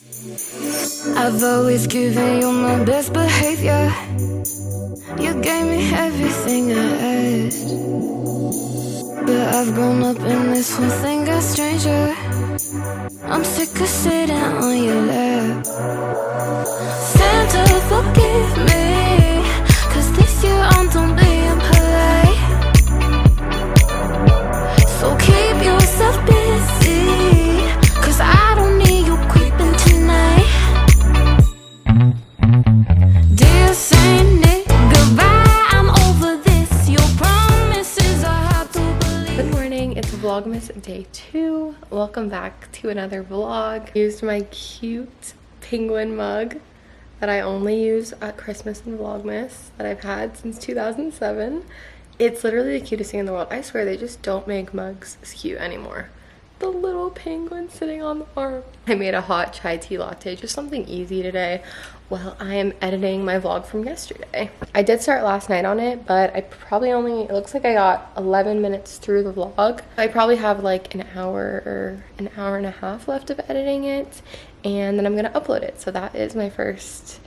I've always given you my best behavior. You gave me everything I asked. But I've grown up and this whole thing got stranger. I'm sick of sitting on your lap. Santa, forgive me, 'cause this year I'm done being polite. So keep yourself busy, 'cause I don't need you creeping tonight. Dear Saint Nick, goodbye, I'm over this. Your promises are hard to believe. Good morning, it's Vlogmas day 2. Welcome back to another vlog. I used my cute penguin mug that I only use at Christmas and Vlogmas that I've had since 2007. It's literally the cutest thing in the world. I swear they just don't make mugs as cute anymore. The little penguin sitting on the arm. I made a hot chai tea latte, just something easy today while I am editing my vlog from yesterday. I did start last night on it, but I probably only, it looks like I got 11 minutes through the vlog. I probably have like an hour or an hour and a half left of editing it, and then I'm gonna upload it. So that is my first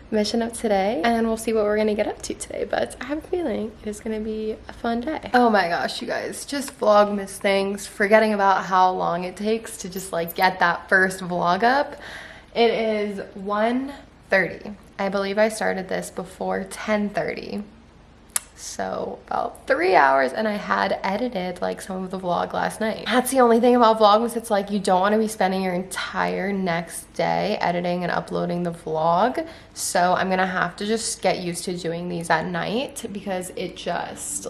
mission of today, and we'll see what we're gonna get up to today, but I have a feeling it is gonna be a fun day. Oh my gosh, you guys, just Vlogmas things, forgetting about how long it takes to just like get that first vlog up. It is 1:30. I believe I started this before 10:30. So about 3 hours, and I had edited like some of the vlog last night. That's the only thing about Vlogmas. It's like you don't want to be spending your entire next day editing and uploading the vlog. So I'm gonna have to just get used to doing these at night, because it just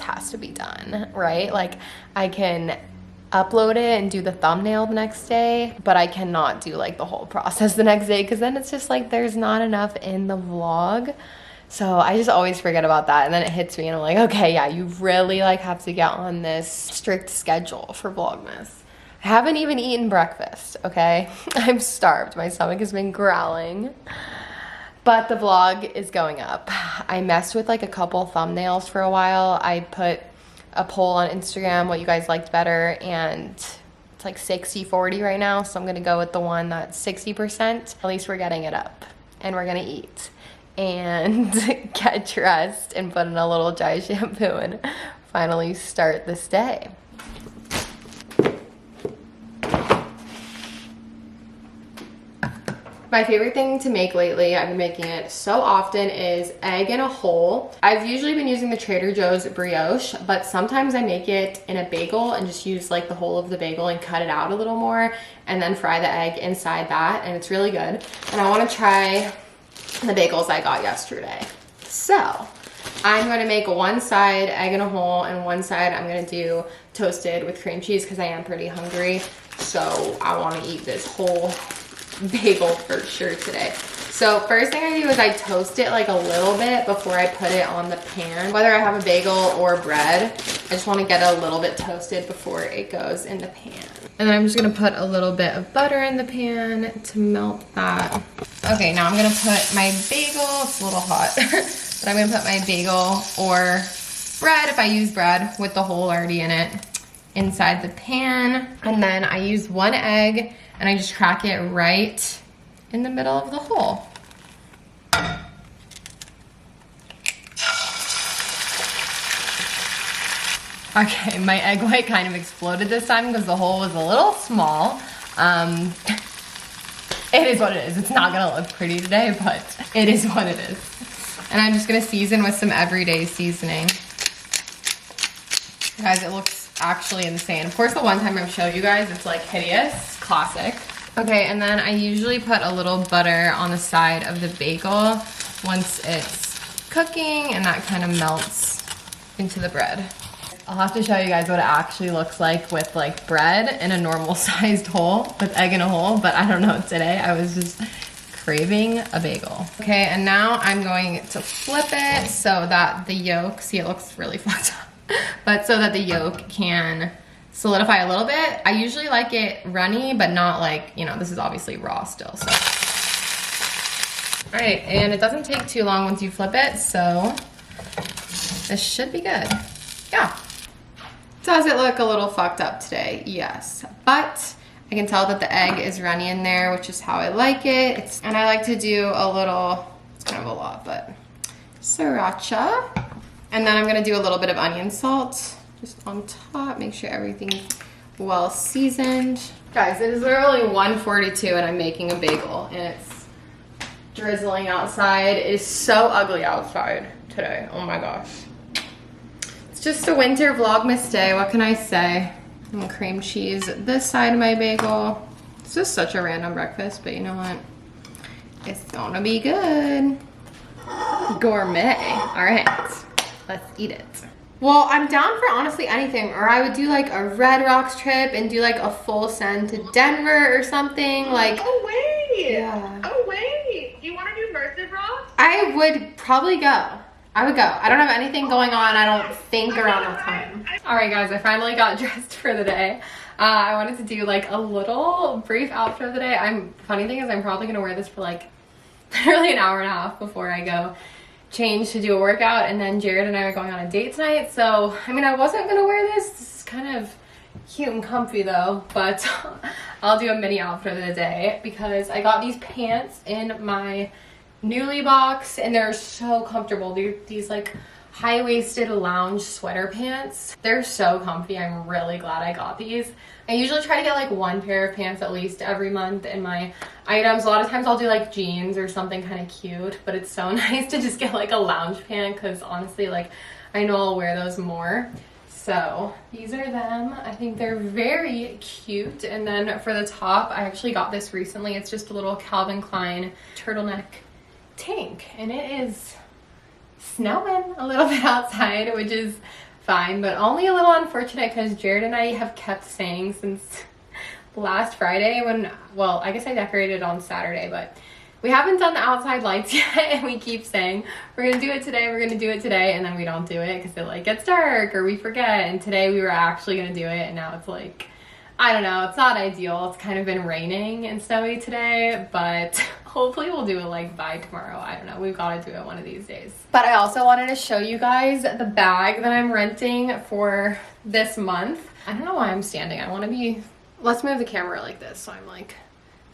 has to be done, right? Like I can upload it and do the thumbnail the next day, but I cannot do like the whole process the next day, because then it's just like there's not enough in the vlog. So I just always forget about that, and then it hits me and I'm like, okay, yeah, you really like have to get on this strict schedule for Vlogmas. I haven't even eaten breakfast, okay? I'm starved. My stomach has been growling. But the vlog is going up. I messed with like a couple thumbnails for a while. I put a poll on Instagram what you guys liked better, and it's like 60-40 right now, so I'm gonna go with the one that's 60%. At least we're getting it up, and we're gonna eat and get dressed and put in a little dry shampoo and finally start this day. My favorite thing to make lately, I've been making it so often, is egg in a hole. I've usually been using the Trader Joe's brioche, but sometimes I make it in a bagel and just use like the whole of the bagel and cut it out a little more, and then fry the egg inside that, and it's really good. And I want to try the bagels I got yesterday. So I'm going to make one side egg in a hole, and one side I'm going to do toasted with cream cheese, because I am pretty hungry. So I want to eat this whole bagel for sure today. So first thing I do is I toast it like a little bit before I put it on the pan. Whether I have a bagel or bread, I just want to get a little bit toasted before it goes in the pan. And then I'm just going to put a little bit of butter in the pan to melt that. Okay, now I'm going to put my bagel, it's a little hot, but I'm going to put my bagel or bread, if I use bread with the hole already in it, inside the pan. And then I use one egg, and I just crack it right in the middle of the hole. Okay, my egg white kind of exploded this time because the hole was a little small. It is what it is. It's not gonna look pretty today, but it is what it is. And I'm just gonna season with some everyday seasoning. Guys, it looks actually insane. Of course, the one time I've showed you guys, it's like hideous, classic. Okay, and then I usually put a little butter on the side of the bagel once it's cooking, and that kind of melts into the bread. I'll have to show you guys what it actually looks like with like bread in a normal sized hole with egg in a hole, but I don't know, today I was just craving a bagel. Okay, and now I'm going to flip it so that the yolk, see, it looks really fucked up, but so that the yolk can solidify a little bit. I usually like it runny, but not like, you know, this is obviously raw still, so. All right, and it doesn't take too long once you flip it, so this should be good. Yeah. Does it look a little fucked up today? Yes, but I can tell that the egg is runny in there, which is how I like it. And I like to do a little, it's kind of a lot, but sriracha. And then I'm gonna do a little bit of onion salt just on top, make sure everything's well seasoned. Guys, it is literally 1:42 and I'm making a bagel and it's drizzling outside. It is so ugly outside today, oh my gosh. It's just a winter Vlogmas day, what can I say? I'm gonna cream cheese this side of my bagel. It's just such a random breakfast, but you know what? It's gonna be good. Gourmet, all right, let's eat it. Well, I'm down for honestly anything, or I would do like a Red Rocks trip and do like a full send to Denver or something. Like, oh wait, yeah. Oh wait, do you want to do Immersive Rocks? I would probably go. I would go. I don't have anything going on, I don't think, around that time. All right, guys, I finally got dressed for the day. I wanted to do like a little brief outfit of the day. Funny thing is I'm probably gonna wear this for like literally an hour and a half before I go change to do a workout, and then Jared and I are going on a date tonight. So, I mean, I wasn't gonna wear this. This is kind of cute and comfy though, but I'll do a mini outfit of the day because I got these pants in my Newly box and they're so comfortable. They're these like high-waisted lounge sweater pants. They're so comfy. I'm really glad I got these. I usually try to get like one pair of pants at least every month in my items. A lot of times I'll do like jeans or something kind of cute, but it's so nice to just get like a lounge pant because honestly, like, I know I'll wear those more. So these are them. I think they're very cute. And then for the top, I actually got this recently. It's just a little Calvin Klein turtleneck tank, and it is snowing a little bit outside, which is fine, but only a little unfortunate because Jared and I have kept saying since last Friday when, well, I guess I decorated on Saturday, but we haven't done the outside lights yet, and we keep saying we're gonna do it today, we're gonna do it today, and then we don't do it because it like gets dark or we forget. And today we were actually gonna do it, and now it's like, I don't know, it's not ideal. It's kind of been raining and snowy today, but hopefully we'll do it like by tomorrow. I don't know, we've got to do it one of these days. But I also wanted to show you guys the bag that I'm renting for this month. I don't know why I'm standing. I want to be, let's move the camera like this so I'm like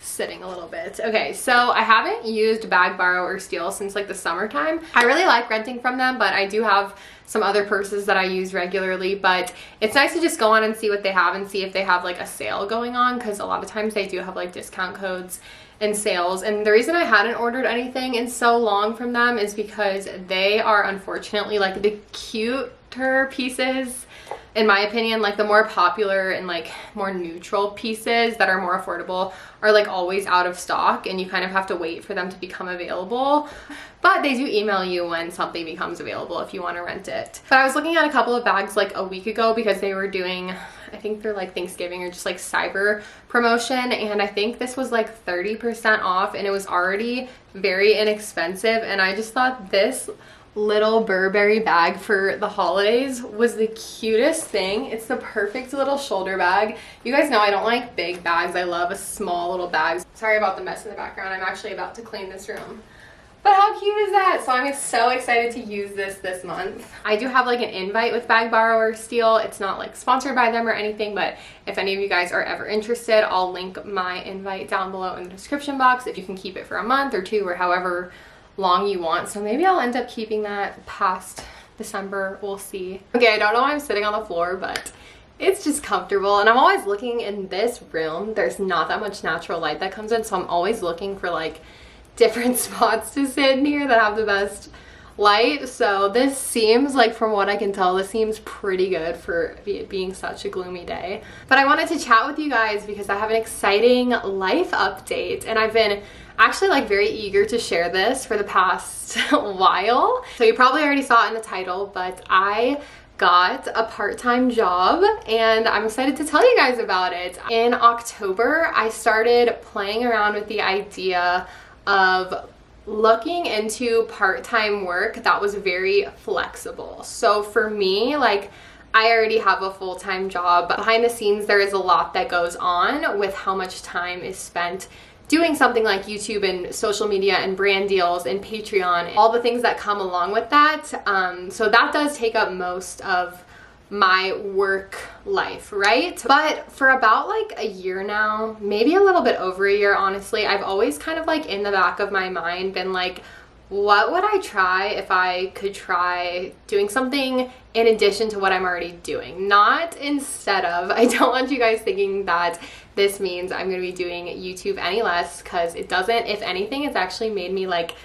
sitting a little bit. Okay, so I haven't used Bag, Borrow, or Steal since like the summertime. I really like renting from them, but I do have some other purses that I use regularly, but it's nice to just go on and see what they have and see if they have like a sale going on, because a lot of times they do have like discount codes and sales. And the reason I hadn't ordered anything in so long from them is because they are unfortunately like the cuter pieces, in my opinion, like the more popular and like more neutral pieces that are more affordable are like always out of stock, and you kind of have to wait for them to become available. But they do email you when something becomes available if you want to rent it. But I was looking at a couple of bags like a week ago because they were doing, I think they're like Thanksgiving or just like cyber promotion, and I think this was like 30% off, and it was already very inexpensive. And I just thought this little Burberry bag for the holidays was the cutest thing. It's the perfect little shoulder bag. You guys know I don't like big bags. I love a small little bag. Sorry about the mess in the background. I'm actually about to clean this room. But how cute is that? So I'm so excited to use this month. I do have like an invite with Bag, Borrow, or Steal. It's not like sponsored by them or anything, but if any of you guys are ever interested, I'll link my invite down below in the description box if you can keep it for a month or two or however long you want. So maybe I'll end up keeping that past December. We'll see. Okay, I don't know why I'm sitting on the floor, but it's just comfortable, and I'm always looking in this room. There's not that much natural light that comes in, so I'm always looking for like different spots to sit in here that have the best light. So this seems like, from what I can tell, this seems pretty good for it being such a gloomy day. But I wanted to chat with you guys because I have an exciting life update, and I've been actually like very eager to share this for the past while. So you probably already saw it in the title, but I got a part-time job and I'm excited to tell you guys about it. In October, I started playing around with the idea of looking into part-time work that was very flexible. So for me, like, I already have a full-time job. Behind the scenes, there is a lot that goes on with how much time is spent doing something like YouTube and social media and brand deals and Patreon, all the things that come along with that. So that does take up most of my work life, right? But for about like a year now, maybe a little bit over a year, honestly, I've always kind of like in the back of my mind been like, what would I try if I could try doing something in addition to what I'm already doing? Not instead of. I don't want you guys thinking that this means I'm going to be doing YouTube any less, because it doesn't. If anything, it's actually made me like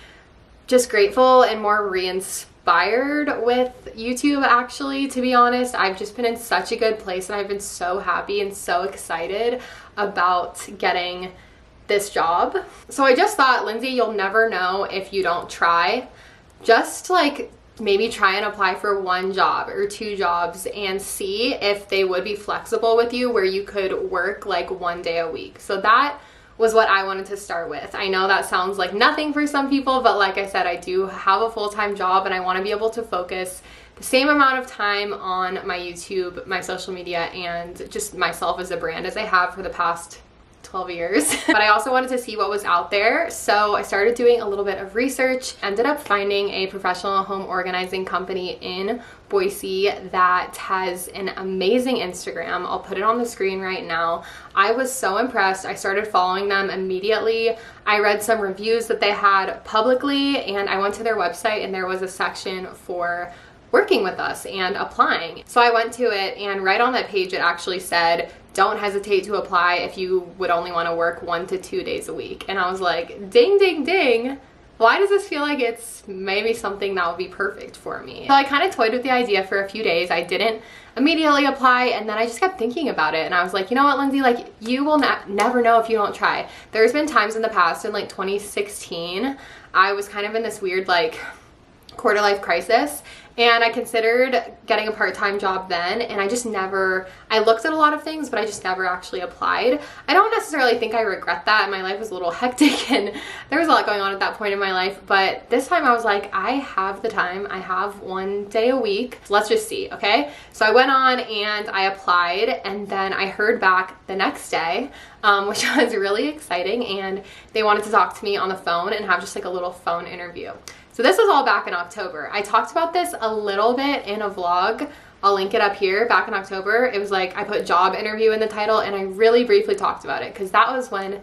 just grateful and more re-inspired with YouTube, actually, to be honest. I've just been in such a good place, and I've been so happy and so excited about getting this job. So I just thought, Lindsay, you'll never know if you don't try. Just like maybe try and apply for 1 job or 2 jobs and see if they would be flexible with you, where you could work like 1 day a week. So that was what I wanted to start with. I know that sounds like nothing for some people, but like I said, I do have a full-time job, and I want to be able to focus the same amount of time on my YouTube, my social media, and just myself as a brand as I have for the past 12 years. But I also wanted to see what was out there, so I started doing a little bit of research, ended up finding a professional home organizing company in Boise that has an amazing Instagram. I'll put it on the screen right now. I was so impressed. I started following them immediately. I read some reviews that they had publicly, and I went to their website, and there was a section for working with us and applying. So I went to it, and right on that page it actually said, don't hesitate to apply if you would only want to work 1 to 2 days a week. And I was like, ding, ding, ding. Why does this feel like it's maybe something that would be perfect for me? So I kind of toyed with the idea for a few days. I didn't immediately apply, and then I just kept thinking about it, and I was like, you know what, Lindsay, like, you will never know if you don't try. There's been times in the past, in like 2016, I was kind of in this weird like quarter life crisis, and I considered getting a part-time job then, and I looked at a lot of things, but I just never actually applied. I don't necessarily think I regret that. My life was a little hectic, and there was a lot going on at that point in my life, but this time I was like, I have the time. I have 1 day a week. Let's just see, okay? So I went on and I applied, and then I heard back the next day, which was really exciting, and they wanted to talk to me on the phone and have just like a little phone interview. So this was all back in October. I talked about this a little bit in a vlog. I'll link it up here. Back in October, it was like I put job interview in the title, and I really briefly talked about it, because that was when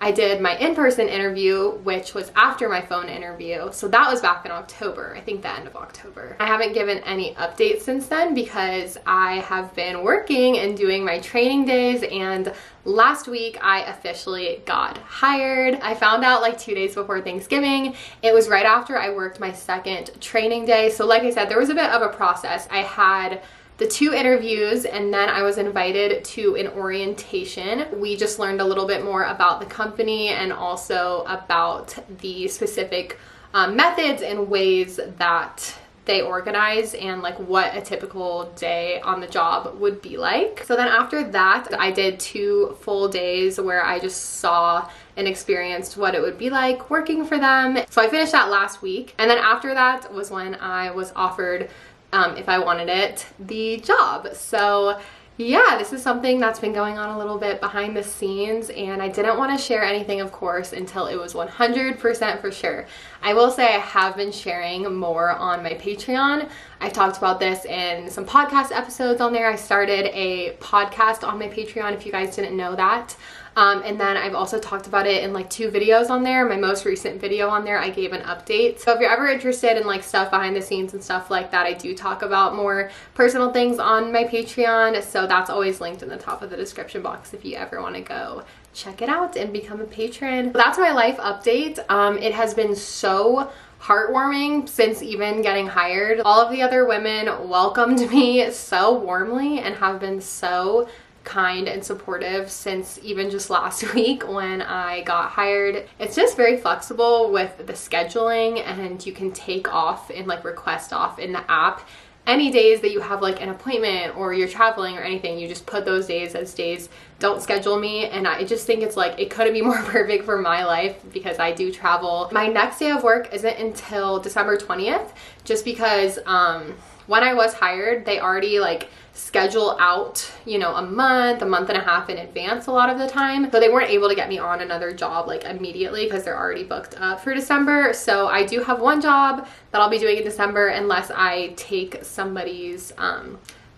I did my in-person interview, which was after my phone interview. So that was back in October, I think the end of October. I haven't given any updates since then, because I have been working and doing my training days, and last week I officially got hired. I found out like 2 days before Thanksgiving. It was right after I worked my second training day. So like I said, there was a bit of a process. I had the 2 interviews, and then I was invited to an orientation. We just learned a little bit more about the company, and also about the specific methods and ways that they organize, and like what a typical day on the job would be like. So then after that, I did 2 full days where I just saw and experienced what it would be like working for them. So I finished that last week, and then after that was when I was offered, if I wanted it, the job. So yeah, this is something that's been going on a little bit behind the scenes, and I didn't want to share anything, of course, until it was 100% for sure. I will say I have been sharing more on my Patreon. I've talked about this in some podcast episodes on there. I started a podcast on my Patreon, if you guys didn't know that. And then I've also talked about it in like 2 videos on there. My most recent video on there, I gave an update. So if you're ever interested in like stuff behind the scenes and stuff like that, I do talk about more personal things on my Patreon. So that's always linked in the top of the description box if you ever want to go check it out and become a patron. That's my life update. It has been so heartwarming since even getting hired. All of the other women welcomed me so warmly and have been so kind and supportive since even just last week when I got hired. It's just very flexible with the scheduling, and you can take off and like request off in the app any days that you have like an appointment or you're traveling or anything. You just put those days as days don't schedule me, and I just think it's like it couldn't be more perfect for my life because I do travel. My next day of work isn't until December 20th, just because when I was hired, they already like schedule out, you know, a month and a half in advance a lot of the time. So they weren't able to get me on another job like immediately because they're already booked up for December. So I do have 1 job that I'll be doing in December unless I take somebody's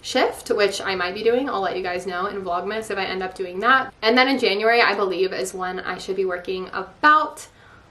shift, which I might be doing. I'll let you guys know in Vlogmas if I end up doing that. And then in January, I believe, is when I should be working about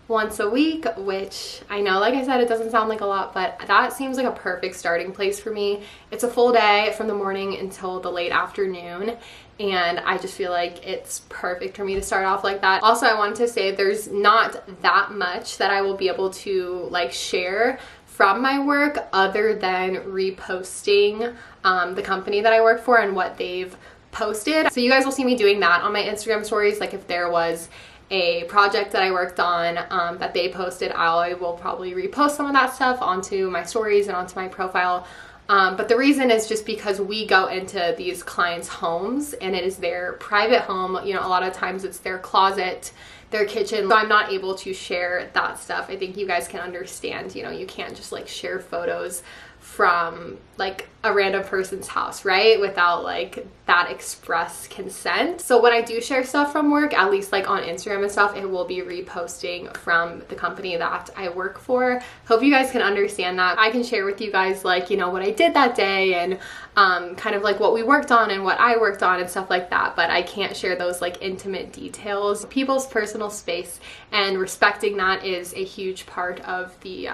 once a week, which I know, like I said, it doesn't sound like a lot, but that seems like a perfect starting place for me. It's a full day from the morning until the late afternoon, and I just feel like it's perfect for me to start off like that. Also, I wanted to say there's not that much that I will be able to like share from my work other than reposting the company that I work for and what they've posted. So you guys will see me doing that on my Instagram stories. Like if there was a project that I worked on that they posted, I will probably repost some of that stuff onto my stories and onto my profile. But the reason is just because we go into these clients' homes and it is their private home. You know, a lot of times it's their closet, their kitchen, so I'm not able to share that stuff. I think you guys can understand, you know, you can't just like share photos from like a random person's house, right? Without like that express consent. So when I do share stuff from work, at least like on Instagram and stuff, it will be reposting from the company that I work for. Hope you guys can understand that. I can share with you guys like, you know, what I did that day and kind of like what we worked on and what I worked on and stuff like that, but I can't share those like intimate details. People's personal space and respecting that is a huge part of the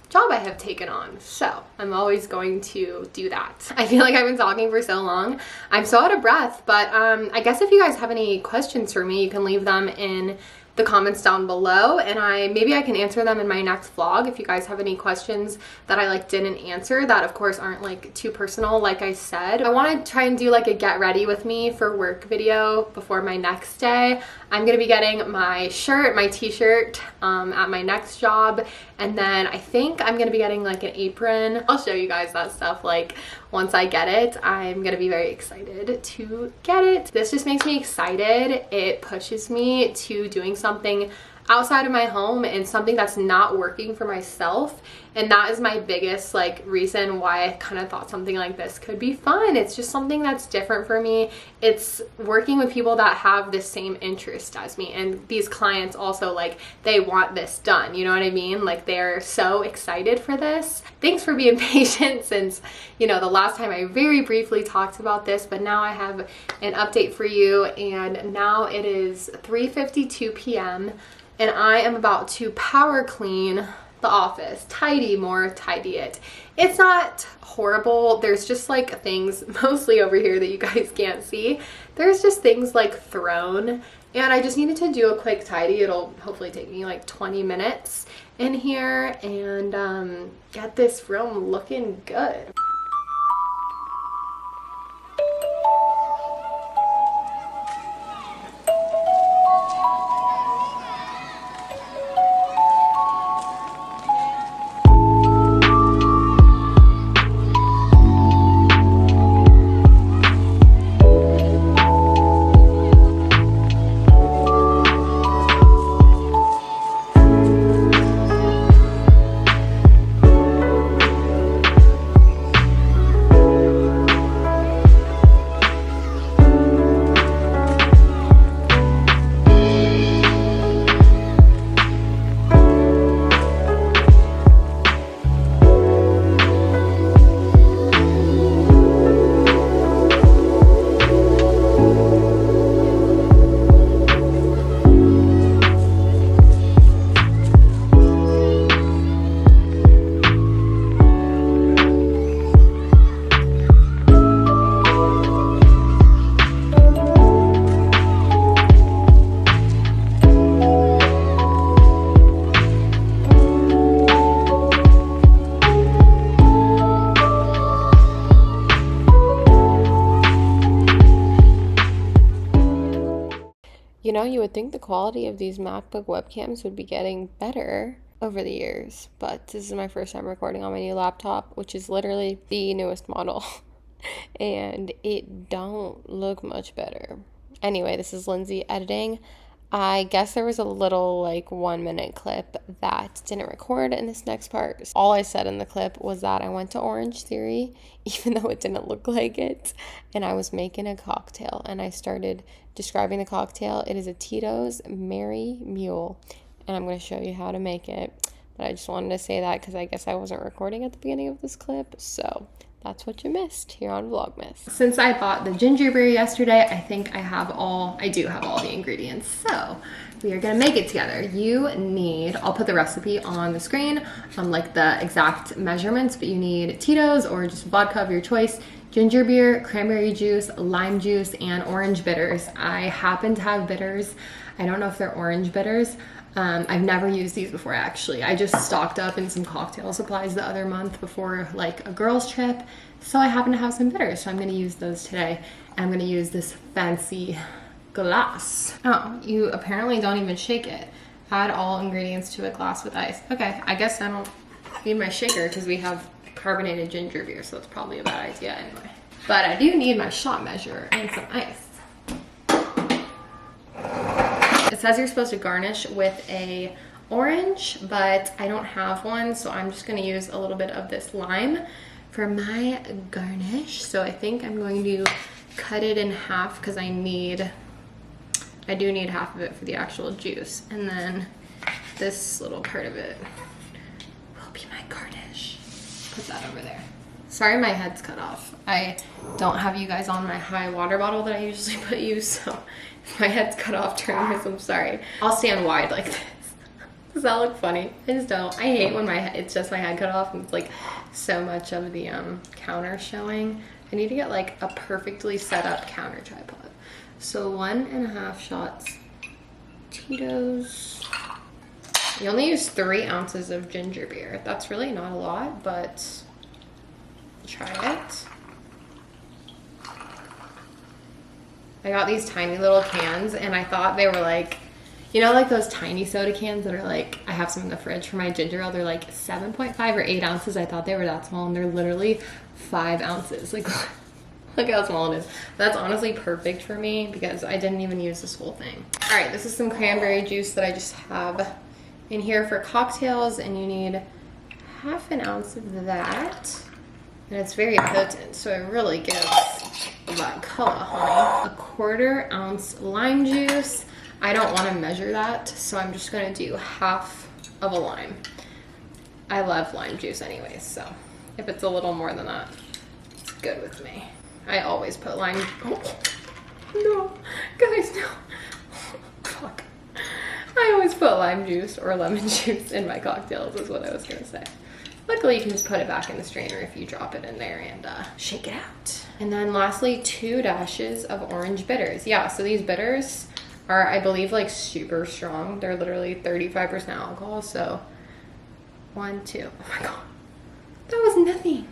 job I have taken on. So I'm always going to do that. I feel like I've been talking for so long. I'm so out of breath, but I guess if you guys have any questions for me, you can leave them in the comments down below, and maybe I can answer them in my next vlog. If you guys have any questions that I like didn't answer that of course aren't like too personal, like I said, I want to try and do like a get ready with me for work video before my next day. I'm gonna be getting my shirt, my t-shirt at my next job, and then I think I'm gonna be getting like an apron. I'll show you guys that stuff like once I get it. I'm gonna be very excited to get it. This just makes me excited. It pushes me to doing something outside of my home and something that's not working for myself, and that is my biggest like reason why I kind of thought something like this could be fun. It's just something that's different for me. It's working with people that have the same interest as me, and these clients also, like, they want this done, you know what I mean? Like, they're so excited for this. Thanks for being patient since, you know, the last time I very briefly talked about this, but now I have an update for you, and now it is 3:52 p.m. and I am about to power clean the office. Tidy it. It's not horrible. There's just like things mostly over here that you guys can't see. There's just things like thrown, and I just needed to do a quick tidy. It'll hopefully take me like 20 minutes in here and get this room looking good. You know, you would think the quality of these MacBook webcams would be getting better over the years, but this is my first time recording on my new laptop, which is literally the newest model, and it don't look much better. Anyway, this is Lindsey editing. I guess there was a little like 1 minute clip that didn't record in this next part. All I said in the clip was that I went to Orange Theory, even though it didn't look like it, and I was making a cocktail, and I started describing the cocktail. It is a Tito's Merry Mule, and I'm going to show you how to make it. But I just wanted to say that because I guess I wasn't recording at the beginning of this clip, so that's what you missed here on Vlogmas. Since I bought the ginger beer yesterday, I think I do have all the ingredients. So we are gonna make it together. You need, I'll put the recipe on the screen, like the exact measurements, but you need Tito's or just vodka of your choice, ginger beer, cranberry juice, lime juice, and orange bitters. I happen to have bitters. I don't know if they're orange bitters. I've never used these before actually. I just stocked up in some cocktail supplies the other month before like a girls trip. So I happen to have some bitters, so I'm gonna use those today. And I'm gonna use this fancy glass. Oh, you apparently don't even shake it. Add all ingredients to a glass with ice. Okay, I guess I don't need my shaker because we have carbonated ginger beer, so it's probably a bad idea anyway. But I do need my shot measure and some ice. It says you're supposed to garnish with a orange, but I don't have one, so I'm just gonna use a little bit of this lime for my garnish. So I think I'm going to cut it in half because I do need half of it for the actual juice. And then this little part of it will be my garnish. Put that over there. Sorry my head's cut off. I don't have you guys on my high water bottle that I usually put you, so if my head's cut off during this, I'm sorry. I'll stand wide like this. Does that look funny? I just don't. I hate when it's just my head cut off and it's like so much of the counter showing. I need to get like a perfectly set up counter tripod. So 1.5 shots Tito's. You only use 3 ounces of ginger beer. That's really not a lot, but try it. I got these tiny little cans and I thought they were like, you know, like those tiny soda cans that are like, I have some in the fridge for my ginger ale. They're like 7.5 or 8 ounces. I thought they were that small and they're literally 5 ounces. Like, look how small it is. That's honestly perfect for me because I didn't even use this whole thing. All right, this is some cranberry juice that I just have in here for cocktails, and you need 1/2 ounce of that. And it's very potent, so it really gives that color, honey. 1/4 ounce lime juice. I don't want to measure that, so I'm just gonna do 1/2 of a lime. I love lime juice anyways, so if it's a little more than that, it's good with me. I always put lime. Oh, no, guys, no. Fuck. I always put lime juice or lemon juice in my cocktails, is what I was gonna say. Luckily, you can just put it back in the strainer if you drop it in there and shake it out. And then lastly, 2 dashes of orange bitters. Yeah, so these bitters are, I believe, like super strong. They're literally 35% alcohol, so 1, 2. Oh my God, that was nothing.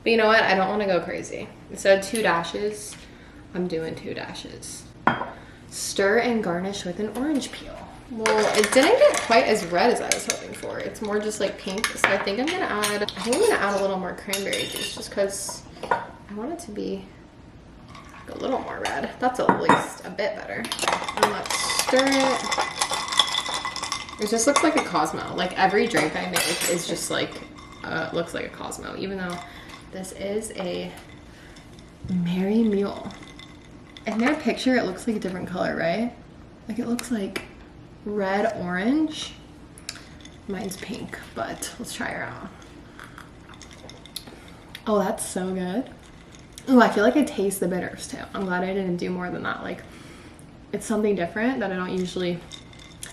But you know what? I don't want to go crazy. Instead of 2 dashes, I'm doing 2 dashes. Stir and garnish with an orange peel. Well, it didn't get quite as red as I was hoping for. It's more just like pink. So I think I'm gonna add a little more cranberry juice just because I want it to be a little more red. That's at least a bit better. And let's stir it. It just looks like a Cosmo. Like every drink I make is just like, looks like a Cosmo, even though this is a Merry Mule. In their picture, it looks like a different color, right? Like it looks like red orange. Mine's pink, but let's try her out. Oh, that's so good. Oh, I feel like I taste the bitters too. I'm glad I didn't do more than that. Like, it's something different that I don't usually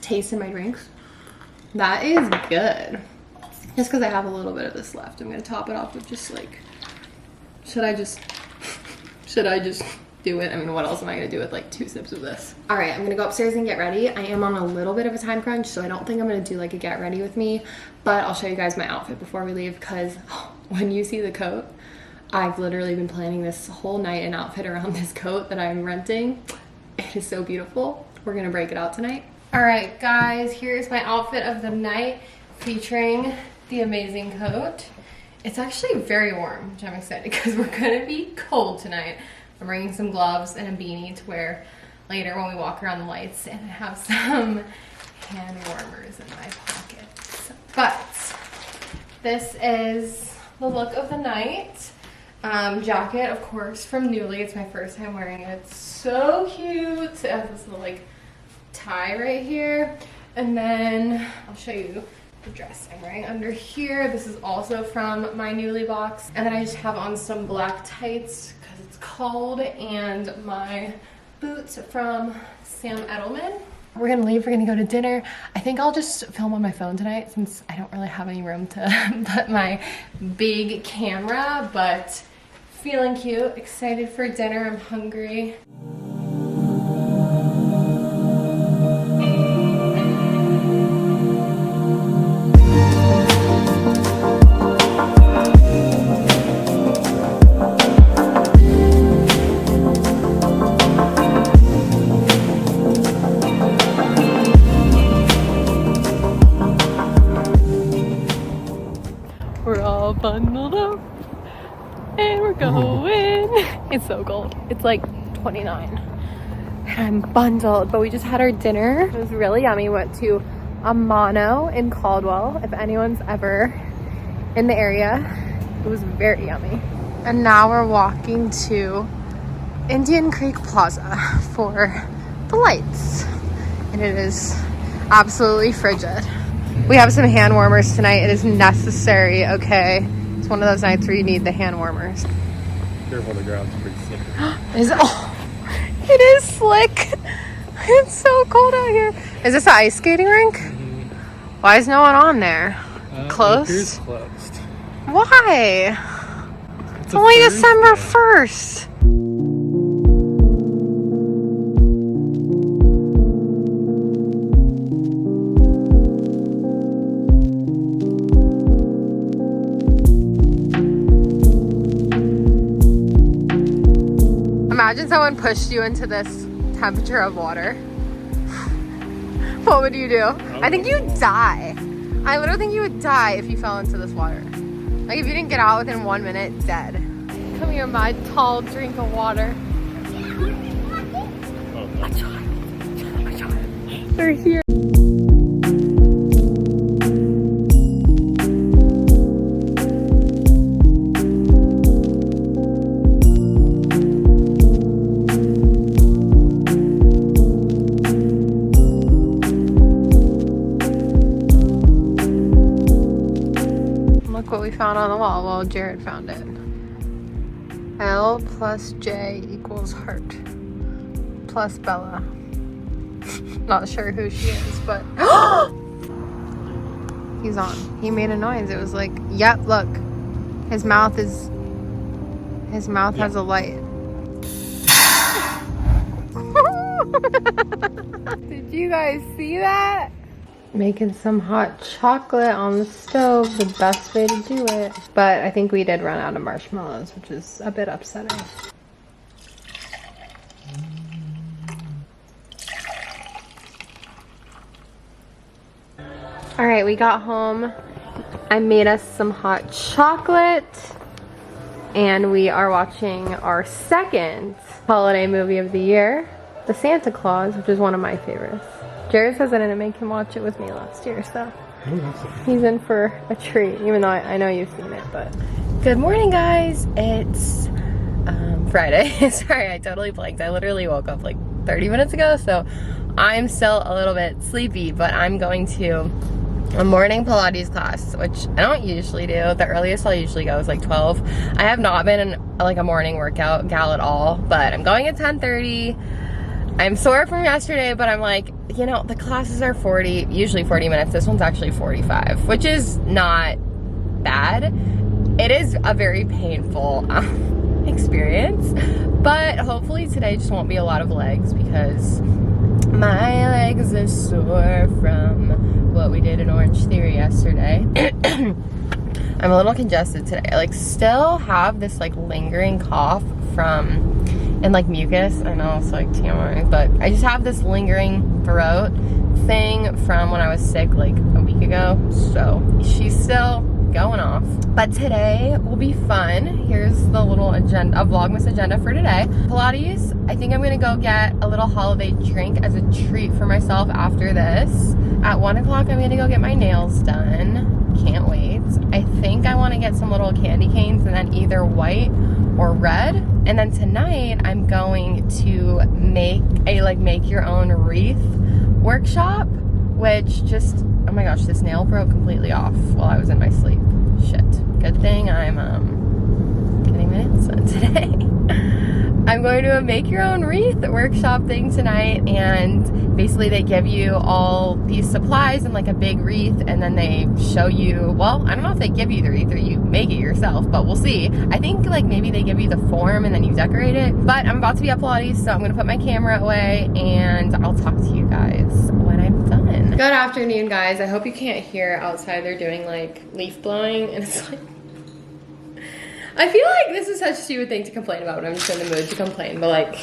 taste in my drinks. That is good. Just because I have a little bit of this left, I'm gonna top it off with just like, should I just do it? I mean, what else am I gonna do with like 2 sips of this? All right, I'm gonna go upstairs and get ready. I am on a little bit of a time crunch, so I don't think I'm gonna do like a get ready with me, but I'll show you guys my outfit before we leave, because when you see the coat, I've literally been planning this whole night an outfit around this coat that I'm renting. It is so beautiful. We're gonna break it out tonight. All right, guys, here's my outfit of the night featuring the amazing coat. It's actually very warm, which I'm excited because we're gonna be cold tonight. I'm bringing some gloves and a beanie to wear later when we walk around the lights, and I have some hand warmers in my pockets. But this is the look of the night. Jacket, of course, from Newly. It's my first time wearing it. It's so cute. It has this little like tie right here. And then I'll show you the dress I'm wearing under here. This is also from my Newly box. And then I just have on some black tights because it's cold, and my boots from Sam Edelman. We're gonna leave, we're gonna go to dinner. I think I'll just film on my phone tonight since I don't really have any room to put my big camera, but feeling cute, excited for dinner, I'm hungry. We're all bundled up and we're going. It's so cold. It's like 29 and I'm bundled, but we just had our dinner. It was really yummy. Went to a Mono in Caldwell. If anyone's ever in the area, it was very yummy. And now we're walking to Indian Creek Plaza for the lights, and it is absolutely frigid. We have some hand warmers tonight. It is necessary, okay? It's one of those nights where you need the hand warmers. Careful, the ground's pretty slick. Is it? Oh, it is slick. It's so cold out here. Is this an ice skating rink? Mm-hmm. Why is no one on there? Closed? It is closed. Why? It's only December 1st. Imagine someone pushed you into this temperature of water. What would you do? I think you'd die. I literally think you would die if you fell into this water. Like if you didn't get out within 1 minute, dead. Come here, my tall drink of water. A child. They're here. Look what we found on the wall. Well, Jared found it. L plus J equals heart. Plus Bella. Not sure who she is, but he's on. He made a noise. It was like, yep, look. His mouth has a light. Did you guys see that? Making some hot chocolate on the stove, the best way to do it. But I think we did run out of marshmallows, which is a bit upsetting. All right, we got home. I made us some hot chocolate, and we are watching our second holiday movie of the year, The Santa Claus, which is one of my favorites. Jared says I didn't make him watch it with me last year, so he's in for a treat, even though I know you've seen it. But good morning, guys. It's Friday. Sorry, I totally blanked. I literally woke up like 30 minutes ago, so I'm still a little bit sleepy, but I'm going to a morning Pilates class, which I don't usually do. The earliest I'll usually go is like 12. I have not been in like a morning workout gal at all, but I'm going at 10:30. I'm sore from yesterday, but I'm like, you know, the classes are usually 40 minutes. This one's actually 45, which is not bad. It is a very painful experience, but hopefully today just won't be a lot of legs because my legs are sore from what we did in Orange Theory yesterday. I'm a little congested today. I like still have this like lingering cough from and like mucus. I know it's like TMI, but I just have this lingering throat thing from when I was sick like a week ago. So she's still going off. But today will be fun. Here's the little agenda, a Vlogmas agenda for today. Pilates. I think I'm gonna go get a little holiday drink as a treat for myself after this. At 1 o'clock, I'm gonna go get my nails done. Can't wait. I think I wanna get some little candy canes and then either white or red. And then tonight I'm going to make a make your own wreath workshop which just, oh my gosh, this nail broke completely off while I was in my sleep. Shit. Good thing I'm getting my nails done today. I'm going to a make your own wreath workshop thing tonight, and basically they give you all these supplies and like a big wreath, and then they show you, well, I don't know if they give you the wreath or you make it yourself, but we'll see. I think like maybe they give you the form and then you decorate it, but I'm about to be at Pilates, so I'm gonna put my camera away and I'll talk to you guys when I'm done. Good afternoon, guys. I hope you can't hear outside. They're doing like leaf blowing, and it's like, I feel like this is such a stupid thing to complain about when I'm just in the mood to complain, but like,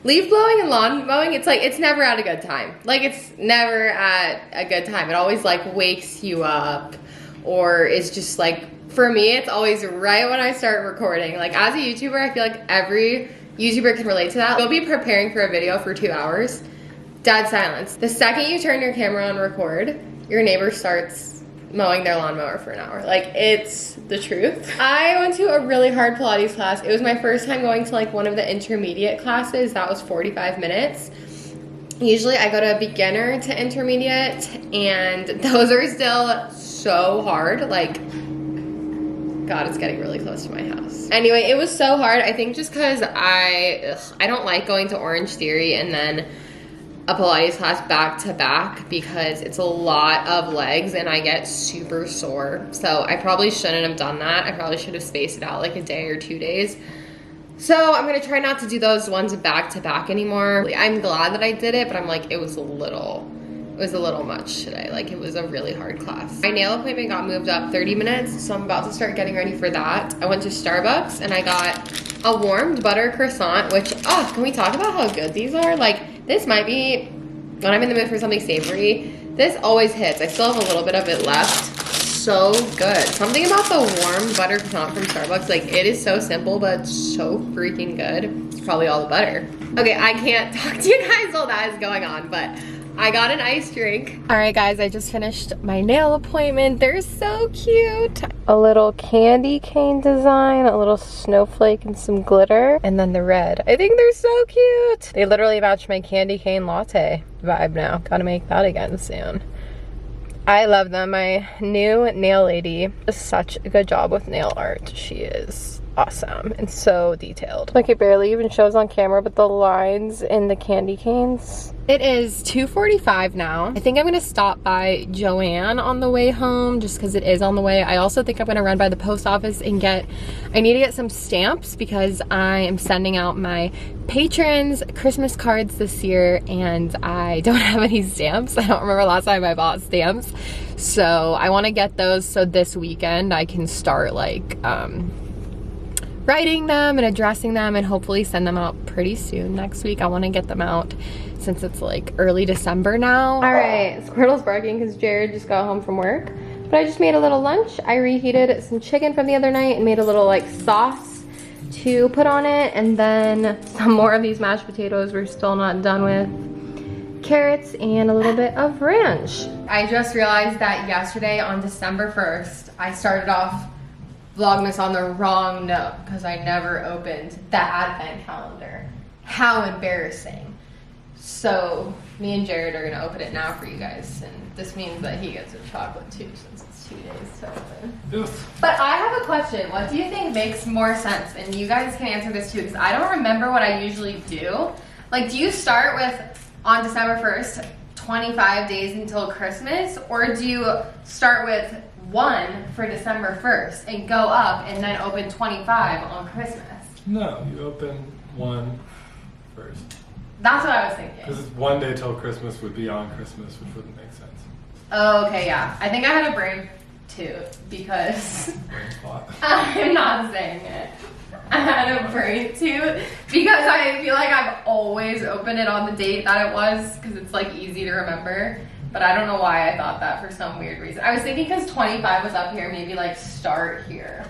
leaf blowing and lawn mowing, it's like, it's never at a good time. Like, it's never at a good time. It always like wakes you up, or it's just like, for me, it's always right when I start recording. Like, as a YouTuber, I feel like every YouTuber can relate to that. You'll be preparing for a video for 2 hours, dead silence. The second you turn your camera on record, your neighbor starts mowing their lawnmower for an hour. Like, it's the truth. I went to a really hard Pilates class. It was my first time going to like one of the intermediate classes. That was 45 minutes. Usually I go to beginner to intermediate, and those are still so hard. Like, God, it's getting really close to my house. Anyway, it was so hard. I think just because I don't like going to Orange Theory and then a Pilates class back to back, because it's a lot of legs and I get super sore. So I probably shouldn't have done that. I probably should have spaced it out like a day or 2 days. So I'm gonna try not to do those ones back to back anymore. I'm glad that I did it, but I'm like, it was a little much today. Like, it was a really hard class. My nail appointment got moved up 30 minutes, so I'm about to start getting ready for that. I went to Starbucks and I got a warmed butter croissant, which, oh, can we talk about how good these are? Like, this might be, when I'm in the mood for something savory, this always hits. I still have a little bit of it left. So good. Something about the warm butter croissant from Starbucks, like, it is so simple, but so freaking good. It's probably all the butter. Okay, I can't talk to you guys while that is going on, but I got an iced drink. All right, guys, I just finished my nail appointment. They're so cute. A little candy cane design, a little snowflake and some glitter, and then the red. I think they're so cute. They literally match my candy cane latte vibe now. Gotta make that again soon. I love them. My new nail lady does such a good job with nail art. She is awesome and so detailed. Like, it barely even shows on camera, but the lines in the candy canes. It is 2:45 now. I think I'm gonna stop by Joann on the way home, just because it is on the way. I also think I'm gonna run by the post office and I need to get some stamps, because I am sending out my patrons Christmas cards this year and I don't have any stamps. I don't remember last time I bought stamps. So I wanna get those so this weekend I can start like, writing them and addressing them and hopefully send them out pretty soon next week. I want to get them out since it's like early December now. All right, Squirtle's barking because Jared just got home from work, but I just made a little lunch. I reheated some chicken from the other night and made a little like sauce to put on it, and then some more of these mashed potatoes we're still not done with, carrots, and a little bit of ranch. I just realized that yesterday on December 1st, I started off Vlogmas on the wrong note because I never opened the advent calendar. How embarrassing. So me and Jared are gonna open it now for you guys, and this means that he gets a chocolate too, since it's 2 days to open. Oof. But I have a question. What do you think makes more sense? And you guys can answer this too, because I don't remember what I usually do. Like, do you start with, on December 1st, 25 days until Christmas, or do you start with 1 for December 1st and go up and then open 25 on Christmas? No, you open 1 first. That's what I was thinking. Because it's 1 day till Christmas would be on Christmas, which wouldn't make sense. Oh, okay, yeah. I think I had a brain too, because Brain spot. I'm not saying it. I had a brain too, because I feel like I've always opened it on the date that it was, because it's like easy to remember. But I don't know why I thought that for some weird reason. I was thinking because 25 was up here, maybe like start here.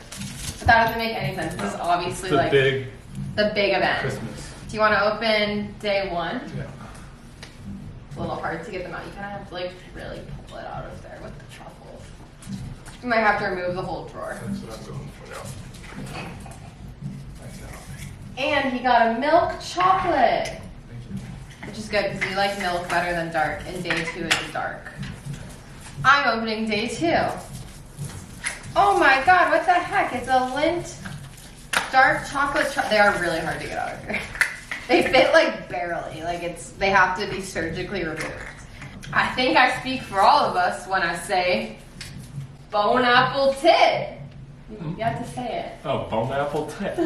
But that doesn't make any sense. This is obviously like the big event. Christmas. Do you want to open day 1? Yeah. It's a little hard to get them out. You kind of have to like really pull it out of there with the truffles. You might have to remove the whole drawer. That's what I'm going for now. Nice now. And he got a milk chocolate. Thank you. which is good because you like milk better than dark, and day 2 is dark. I'm opening day 2. Oh my god, what the heck? It's a Lindt dark chocolate. They are really hard to get out of here. They fit like barely, like they have to be surgically removed. I think I speak for all of us when I say bone apple tit. You have to say it. Oh, bone apple tit.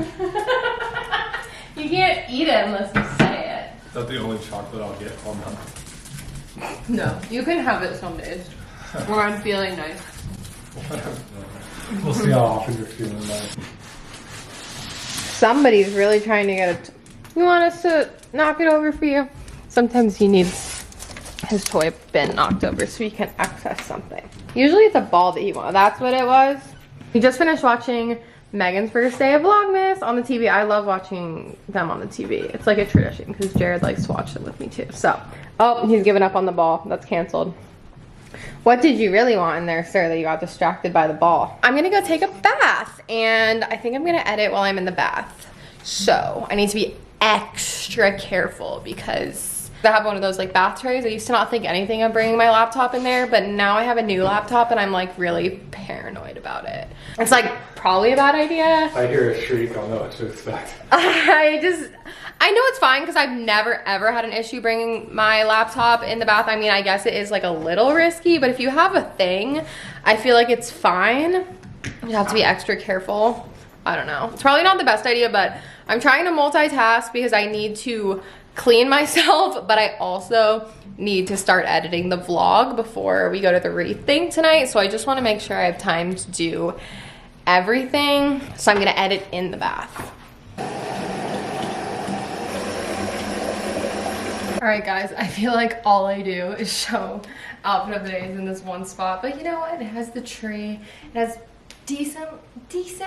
You can't eat it unless you say it. Is that the only chocolate I'll get all month? No, you can have it some days when I'm feeling nice. We'll see how often you're feeling nice. Somebody's really trying to get it. You want us to knock it over for you? Sometimes he needs his toy bin knocked over so he can access something. Usually it's a ball that he wants. That's what it was. We just finished watching Megan's first day of Vlogmas on the TV. I love watching them on the TV. It's like a tradition because Jared likes to watch them with me too. So, oh, he's given up on the ball. That's canceled. What did you really want in there, sir, that you got distracted by the ball? I'm gonna go take a bath, and I think I'm gonna edit while I'm in the bath. So I need to be extra careful because I have one of those like bath trays. I used to not think anything of bringing my laptop in there, but now I have a new laptop and I'm like really paranoid about it. It's like probably a bad idea. I hear a shriek, I'll know what to expect. I know it's fine because I've never ever had an issue bringing my laptop in the bath. I mean, I guess it is like a little risky, but if you have a thing, I feel like it's fine. You have to be extra careful. I don't know. It's probably not the best idea, but I'm trying to multitask because I need to clean myself, but I also need to start editing the vlog before we go to the Wreath thing tonight. So I just want to make sure I have time to do everything. So I'm going to edit in the bath. All right, guys, I feel like all I do is show outfit of the days in this one spot, but you know what? It has the tree. It has decent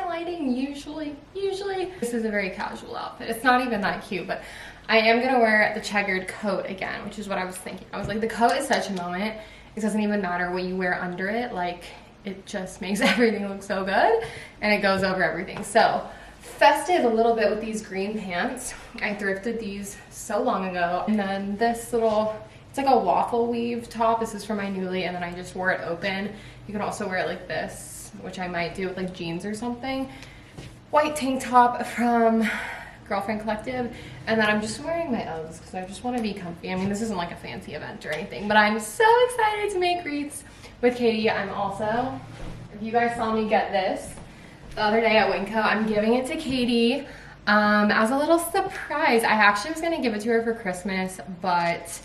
lighting usually. This is a very casual outfit. It's not even that cute, but I am gonna wear the checkered coat again, which is what I was thinking. I was like, the coat is such a moment. It doesn't even matter what you wear under it. Like, it just makes everything look so good and it goes over everything. So festive a little bit with these green pants. I thrifted these so long ago. And then this little, it's like a waffle weave top. This is for my Newly, and then I just wore it open. You can also wear it like this, which I might do with like jeans or something. White tank top from Girlfriend Collective, and then I'm just wearing my Uggs because I just want to be comfy. I mean, this isn't like a fancy event or anything, but I'm so excited to make wreaths with Katie. I'm also, if you guys saw me get this the other day at Winco, I'm giving it to Katie as a little surprise. I actually was gonna give it to her for Christmas, but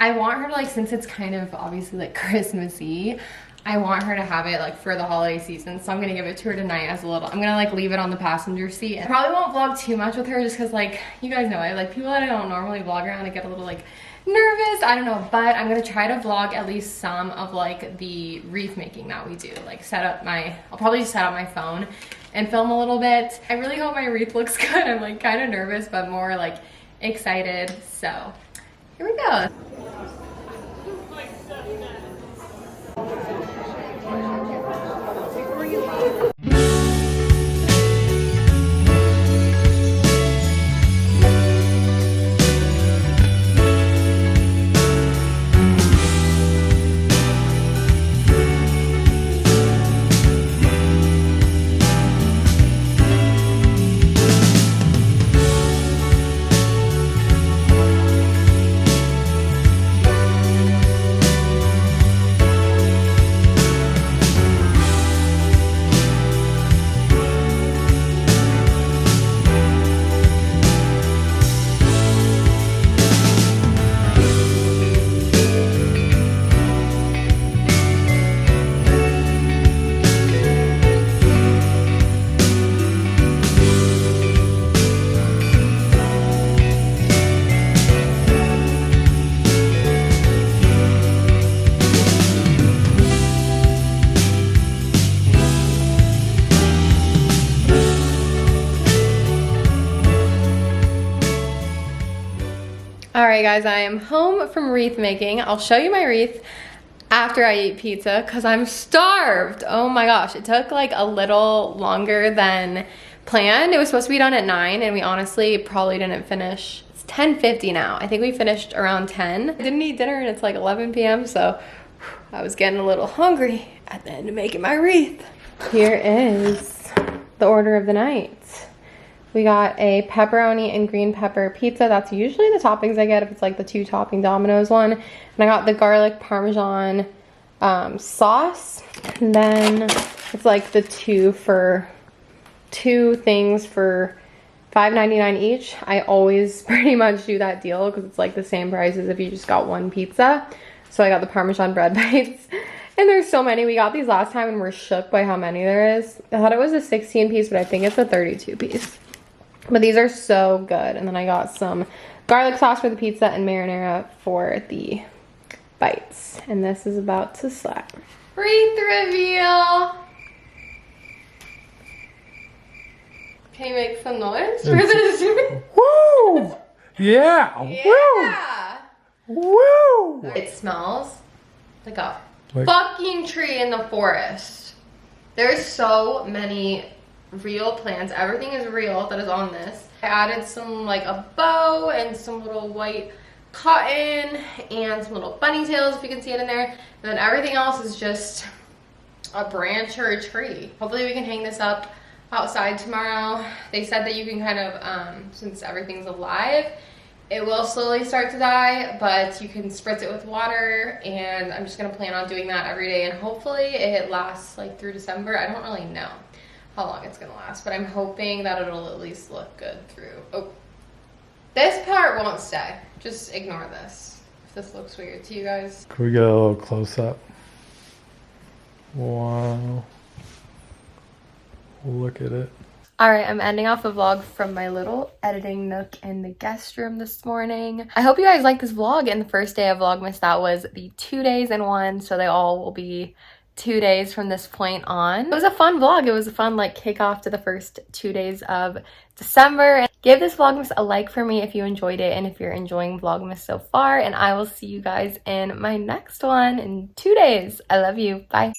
I want her to, like, since it's kind of obviously like Christmassy, I want her to have it like for the holiday season. So I'm gonna give it to her tonight as a little, I'm gonna like leave it on the passenger seat. I probably won't vlog too much with her just cause, like, you guys know, I like people that I don't normally vlog around, I get a little like nervous, I don't know, but I'm gonna try to vlog at least some of like the wreath making that we do. Like I'll probably just set up my phone and film a little bit. I really hope my wreath looks good. I'm like kind of nervous, but more like excited. So here we go. Alright guys, I am home from wreath making. I'll show you my wreath after I eat pizza because I'm starved. Oh my gosh, it took like a little longer than planned. It was supposed to be done at 9 and we honestly probably didn't finish. It's 10:50 now. I think we finished around 10. I didn't eat dinner and it's like 11 p.m. so I was getting a little hungry at the end of making my wreath. Here is the order of the night. We got a pepperoni and green pepper pizza. That's usually the toppings I get if it's like the 2-topping Domino's one. And I got the garlic parmesan sauce. And then it's like the 2 things for $5.99 each. I always pretty much do that deal because it's like the same price as if you just got one pizza. So I got the Parmesan bread bites. And there's so many. We got these last time and we're shook by how many there is. I thought it was a 16 piece, but I think it's a 32 piece. But these are so good. And then I got some garlic sauce for the pizza and marinara for the bites. And this is about to slap. Wreath reveal. Can you make some noise for this? Woo! Yeah! Yeah! Woo! It smells like a fucking tree in the forest. There's so many real plants. Everything is real that is on this. I added some like a bow and some little white cotton and some little bunny tails if you can see it in there. And then everything else is just a branch or a tree. Hopefully we can hang this up outside tomorrow. They said that you can kind of, since everything's alive, it will slowly start to die, but you can spritz it with water, and I'm just gonna plan on doing that every day, and hopefully it lasts like through December. I don't really know how long it's gonna last, but I'm hoping that it'll at least look good through. Oh, this part won't stay. Just ignore this if this looks weird to you guys. Can we get a little close up? Wow. Look at it. All right, I'm ending off the vlog from my little editing nook in the guest room this morning. I hope you guys like this vlog and the first day of Vlogmas. That was the 2 days in one, so they all will be 2 days from this point on. It was a fun vlog. It was a fun like kickoff to the first 2 days of December. Give this Vlogmas a like for me if you enjoyed it and if you're enjoying Vlogmas so far, and I will see you guys in my next one in 2 days. I love you. Bye.